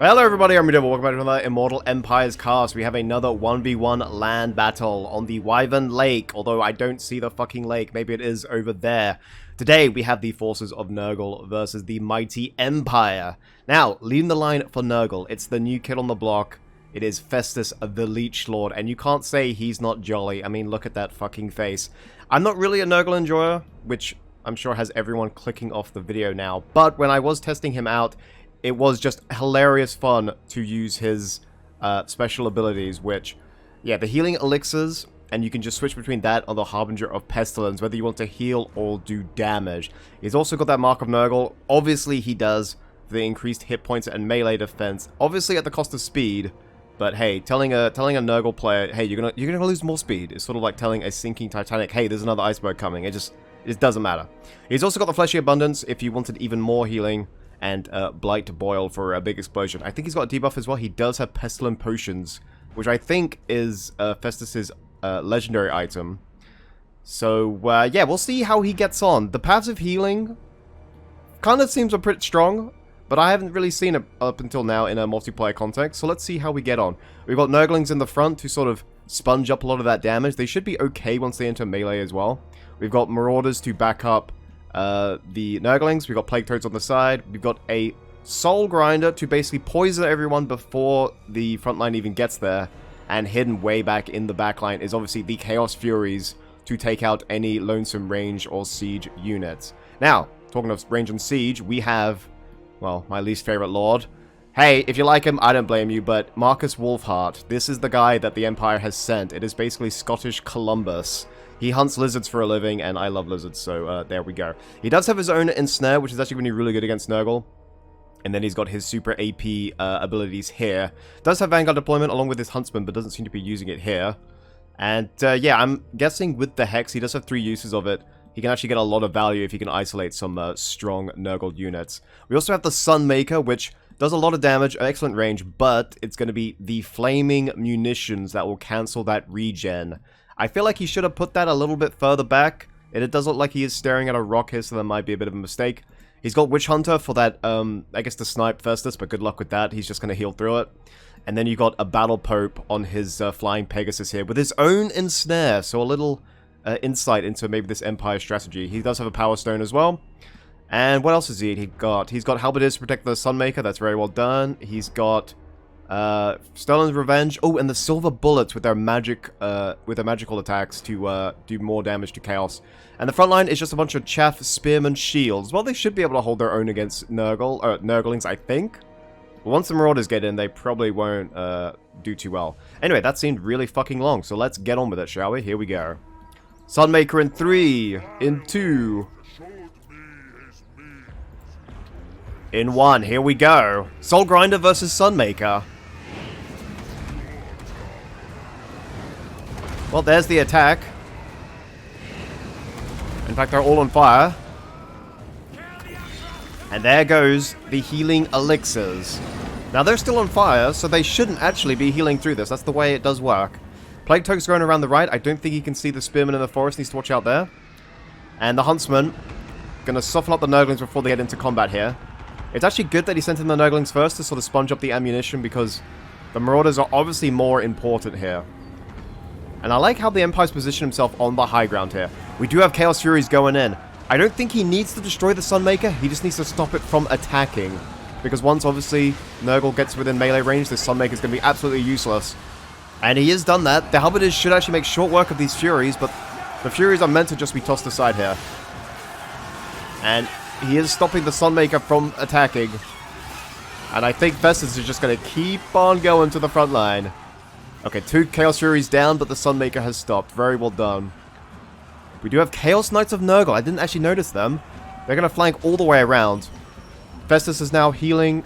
Well, hello everybody, I'm RuudDevil. Welcome back to another Immortal Empires cast. We have another 1v1 land battle on the Wyvern Lake, although I don't see the fucking lake. Maybe it is over there. Today, we have the forces of Nurgle versus the mighty Empire. Now, leading the line for Nurgle, it's the new kid on the block. It is Festus the Leech Lord, and you can't say he's not jolly. I mean, look at that fucking face. I'm not really a Nurgle enjoyer, which I'm sure has everyone clicking off the video now, but when I was testing him out, it was just hilarious fun to use his special abilities, which, yeah, the healing elixirs, and you can just switch between that or the Harbinger of Pestilence, whether you want to heal or do damage. He's also got that Mark of Nurgle. Obviously, he does the increased hit points and melee defense, obviously at the cost of speed, but hey, telling a Nurgle player, hey, you're gonna lose more speed, is sort of like telling a sinking Titanic, hey, there's another iceberg coming. It just doesn't matter. He's also got the Fleshy Abundance if you wanted even more healing, and Blight to Boil for a big explosion. I think he's got a debuff as well. He does have Pestilent Potions, which I think is Festus's legendary item. So, yeah, we'll see how he gets on. The passive healing kind of seems a bit strong, but I haven't really seen it up until now in a multiplayer context, so let's see how we get on. We've got Nurglings in the front to sort of sponge up a lot of that damage. They should be okay once they enter melee as well. We've got Marauders to back up the Nurglings. We've got Plague Toads on the side. We've got a Soul Grinder to basically poison everyone before the front line even gets there. And hidden way back in the back line is obviously the Chaos Furies to take out any lonesome range or siege units. Now, talking of range and siege, we have, well, my least favorite lord. Hey, if you like him, I don't blame you, but Marcus Wolfheart. This is the guy that the Empire has sent. It is basically Scottish Columbus. He hunts lizards for a living, and I love lizards, so there we go. He does have his own Ensnare, which is actually going to be really good against Nurgle. And then he's got his super AP abilities here. Does have Vanguard deployment along with his Huntsman, but doesn't seem to be using it here. And yeah, I'm guessing with the Hex, he does have 3 uses of it. He can actually get a lot of value if he can isolate some strong Nurgle units. We also have the Sunmaker, which does a lot of damage, excellent range, but it's going to be the Flaming Munitions that will cancel that regen. I feel like he should have put that a little bit further back. It does look like he is staring at a rock here, so that might be a bit of a mistake. He's got Witch Hunter for that, I guess to snipe Festus, but good luck with that. He's just going to heal through it. And then you got a Battle Pope on his Flying Pegasus here with his own Ensnare, so a little insight into maybe this Empire strategy. He does have a Power Stone as well. And what else has he got? He's got Halberdiers to protect the Sunmaker. That's very well done. He's got Sterling's Revenge. Oh, and the Silver Bullets with their magical attacks to do more damage to Chaos. And the front line is just a bunch of Chaff Spearman Shields. Well, they should be able to hold their own against Nurglings, I think. But once the Marauders get in, they probably won't do too well. Anyway, that seemed really fucking long, so let's get on with it, shall we? Here we go. Sunmaker in 3, in 2, in 1. Here we go. Soul Grinder versus Sunmaker. Well, there's the attack. In fact, they're all on fire. And there goes the healing elixirs. Now, they're still on fire, so they shouldn't actually be healing through this. That's the way it does work. Plague Toad's going around the right. I don't think he can see the Spearman in the forest. Needs to watch out there. And the Huntsman gonna soften up the Nurglings before they get into combat here. It's actually good that he sent in the Nurglings first to sort of sponge up the ammunition, because the Marauders are obviously more important here. And I like how the Empire's positioned himself on the high ground here. We do have Chaos Furies going in. I don't think he needs to destroy the Sunmaker. He just needs to stop it from attacking. Because once, obviously, Nurgle gets within melee range, the Sunmaker is going to be absolutely useless. And he has done that. The Halberdiers should actually make short work of these Furies, but the Furies are meant to just be tossed aside here. And he is stopping the Sunmaker from attacking. And I think Festus is just going to keep on going to the front line. Okay, 2 Chaos Furies down, but the Sunmaker has stopped. Very well done. We do have Chaos Knights of Nurgle. I didn't actually notice them. They're going to flank all the way around. Festus is now healing,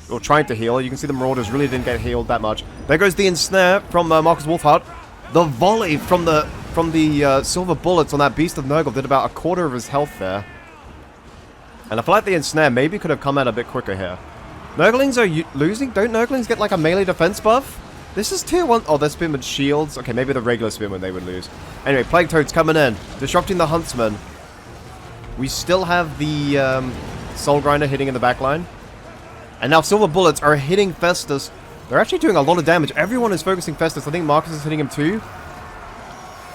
or trying to heal. You can see the Marauders really didn't get healed that much. There goes the Ensnare from Marcus Wolfheart. The volley from the Silver Bullets on that Beast of Nurgle did about a quarter of his health there. And I feel like the Ensnare maybe could have come out a bit quicker here. Nurglings are losing? Don't Nurglings get like a melee defense buff? This is tier 1. Oh, they're Spearman Shields. Okay, maybe the regular Spearman they would lose. Anyway, Plague Toad's coming in. Disrupting the Huntsman. We still have the Soul Grinder hitting in the back line. And now silver bullets are hitting Festus. They're actually doing a lot of damage. Everyone is focusing Festus. I think Marcus is hitting him too.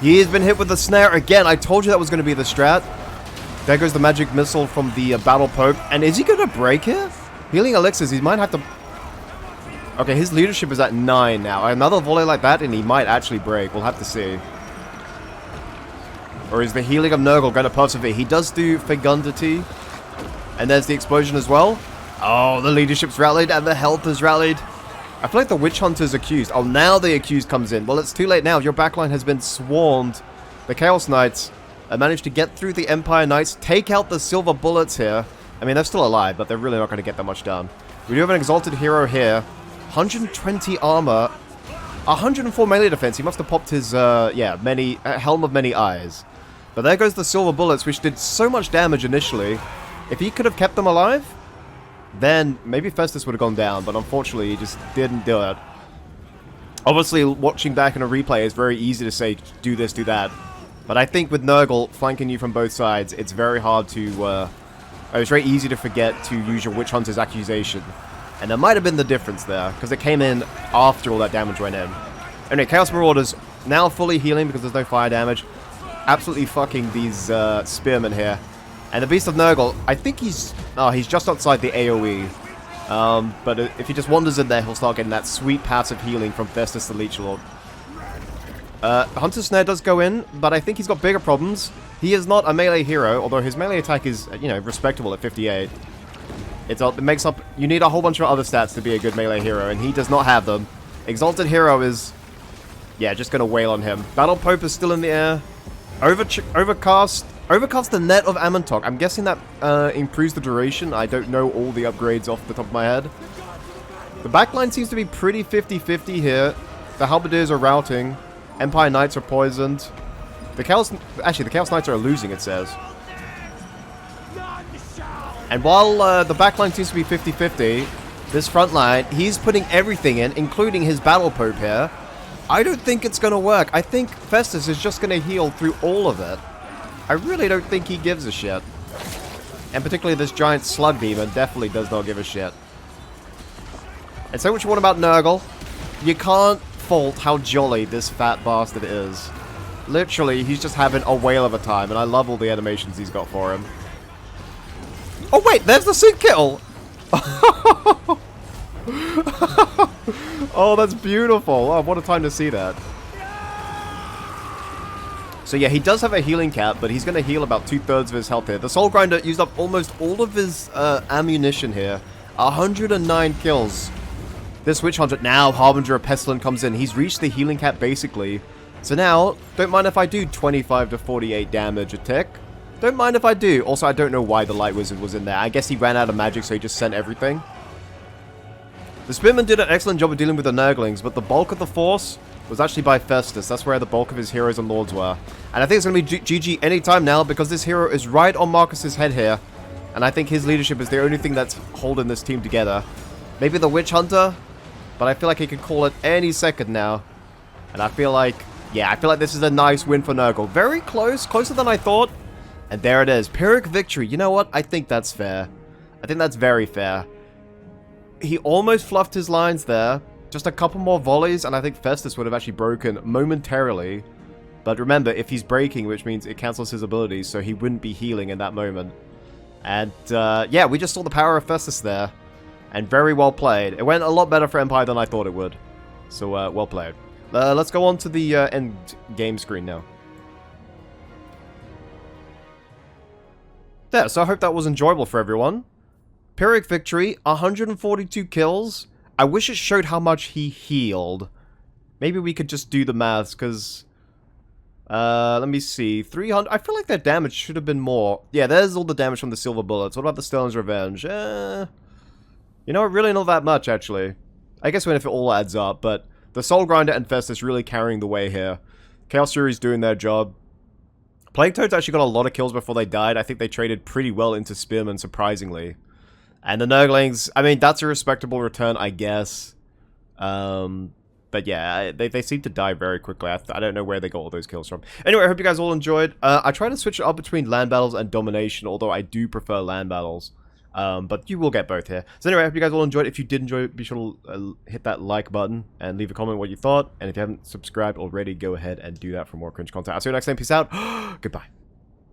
He has been hit with the snare again. I told you that was going to be the strat. There goes the magic missile from the Battle Pope. And is he going to break here? Healing elixirs. He might have to... Okay, his leadership is at 9 now. Another volley like that and he might actually break. We'll have to see. Or is the healing of Nurgle going to persevere? He does do fecundity. And there's the explosion as well. Oh, the leadership's rallied and the health is rallied. I feel like the Witch Hunter's accused. Oh, now the accused comes in. Well, it's too late now. Your backline has been swarmed. The Chaos Knights managed to get through the Empire Knights, take out the silver bullets here. I mean, they're still alive, but they're really not going to get that much done. We do have an Exalted Hero here. 120 armor. 104 melee defense. He must have popped his, Helm of Many Eyes. But there goes the silver bullets, which did so much damage initially. If he could have kept them alive, then maybe Festus would have gone down, but unfortunately he just didn't do it. Obviously, watching back in a replay is very easy to say, do this, do that. But I think with Nurgle flanking you from both sides, it's very hard to... it's very easy to forget to use your Witch Hunter's accusation. And there might have been the difference there, because it came in after all that damage went in. Anyway, Chaos Marauders now fully healing because there's no fire damage. Absolutely fucking these spearmen here. And the Beast of Nurgle, I think he's just outside the AoE. But if he just wanders in there, he'll start getting that sweet passive healing from Festus the Leech Lord. Hunter's Snare does go in, but I think he's got bigger problems. He is not a melee hero, although his melee attack is, respectable at 58. It makes up... You need a whole bunch of other stats to be a good melee hero, and he does not have them. Exalted Hero is... Yeah, just gonna wail on him. Battle Pope is still in the air. Overcast the Net of Amontok. I'm guessing that improves the duration. I don't know all the upgrades off the top of my head. The backline seems to be pretty 50-50 here. The Halberdiers are routing. Empire Knights are poisoned. The Chaos Knights are losing, it says. And while the backline seems to be 50-50, this front line, he's putting everything in, including his Battle Pope here. I don't think it's going to work. I think Festus is just going to heal through all of it. I really don't think he gives a shit. And particularly this giant slug demon definitely does not give a shit. And say what you want about Nurgle, you can't fault how jolly this fat bastard is. Literally, he's just having a whale of a time, and I love all the animations he's got for him. Oh wait, there's the sync kill! Oh, that's beautiful. Oh, what a time to see that. So yeah, he does have a healing cap, but he's going to heal about 2/3 of his health here. The Soul Grinder used up almost all of his ammunition here. 109 kills. This Witch Hunter, now Harbinger of Pestilence comes in. He's reached the healing cap basically. So now, don't mind if I do 25 to 48 damage a tick. Don't mind if I do. Also, I don't know why the Light Wizard was in there. I guess he ran out of magic, so he just sent everything. The Spearman did an excellent job of dealing with the Nurglings, but the bulk of the force was actually by Festus. That's where the bulk of his heroes and lords were. And I think it's going to be GG anytime now, because this hero is right on Marcus's head here. And I think his leadership is the only thing that's holding this team together. Maybe the Witch Hunter, but I feel like he could call it any second now. And I feel like, yeah, I feel like this is a nice win for Nurgle. Very close, closer than I thought. And there it is, Pyrrhic victory. You know what? I think that's fair. I think that's very fair. He almost fluffed his lines there. Just a couple more volleys, and I think Festus would have actually broken momentarily. But remember, if he's breaking, which means it cancels his abilities, so he wouldn't be healing in that moment. And, yeah, we just saw the power of Festus there. And very well played. It went a lot better for Empire than I thought it would. So, well played. Let's go on to the end game screen now. There, so I hope that was enjoyable for everyone. Pyrrhic victory, 142 kills. I wish it showed how much he healed. Maybe we could just do the maths, because... let me see. 300... I feel like that damage should have been more. Yeah, there's all the damage from the silver bullets. What about the Sterling's Revenge? You know, really not that much, actually. I guess when if it all adds up, but... The Soul Grinder and Festus really carrying the way here. Chaos Fury's doing their job. Plague Toads actually got a lot of kills before they died. I think they traded pretty well into Spearmen, surprisingly. And the Nurglings, I mean, that's a respectable return, I guess. But yeah, they seem to die very quickly. I don't know where they got all those kills from. Anyway, I hope you guys all enjoyed. I try to switch it up between land battles and domination, although I do prefer land battles. But you will get both here. So anyway, I hope you guys all enjoyed. If you did enjoy it, be sure to hit that like button and leave a comment what you thought. And if you haven't subscribed already, go ahead and do that for more cringe content. I'll see you next time. Peace out. Goodbye.